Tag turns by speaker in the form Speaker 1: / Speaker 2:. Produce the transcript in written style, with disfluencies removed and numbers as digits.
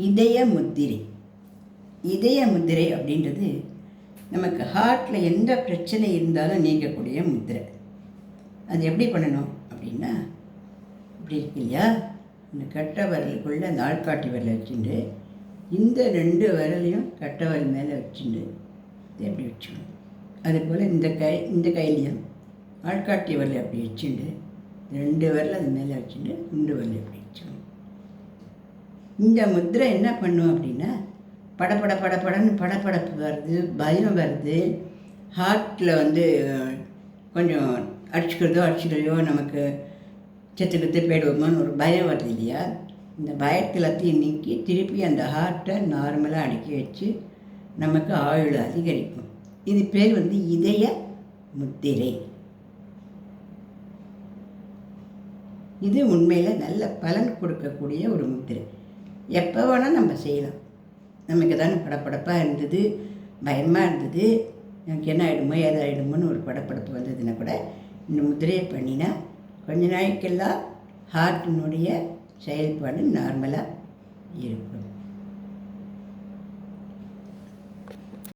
Speaker 1: இதய முத்திரை. இதய முத்திரை அப்படின்றது நமக்கு ஹார்ட்டில் எந்த பிரச்சனை இருந்தாலும் நீக்கக்கூடிய முத்திரை. அது எப்படி பண்ணணும் அப்படின்னா, இப்படி இருக்கு இல்லையா, இந்த கட்டை விரலுக்குள்ளே அந்த ஆள்காட்டி விரலை வச்சுட்டு இந்த 2 விரலையும் கட்டை விரல் மேலே வச்சுட்டு இதை எப்படி வச்சுக்கணும். அதுபோல் இந்த கையிலையும் ஆள்காட்டி விரலை அப்படி வச்சுட்டு 2 விரலை அது மேலே வச்சுட்டு 2 விரலை எப்படி வச்சுக்கணும். இந்த முத்திரை என்ன பண்ணும் அப்படின்னா, படப்படன்னு படப்படப்பு வருது, பயம் வருது, ஹார்ட்டில் கொஞ்சம் அடிச்சுக்கிறதோ நமக்கு செத்து போயிடுவோமான்னு ஒரு பயம் வருது இல்லையா. இந்த பயத்தை எல்லாத்தையும் நீக்கி திருப்பி அந்த ஹார்ட்டை நார்மலாக அடக்கி வச்சு நமக்கு ஆயுள் அதிகரிக்கும். இது பேர் இதய முத்திரை. இது உண்மையில் நல்ல பலன் கொடுக்கக்கூடிய ஒரு முத்திரை. எப்போ வேணால் நம்ம செய்யலாம். நமக்கு தானே படப்படப்பாக இருந்தது, பயமாக இருந்தது, எனக்கு என்ன ஆகிடுமோ ஏதாகிடுமோன்னு ஒரு படப்படப்பு வந்ததுன்னா கூட இந்த முத்திரையை பண்ணினா கொஞ்ச நாளைக்கெல்லாம் ஹார்ட்டினுடைய செயல்பாடு நார்மலாக இருக்கும்.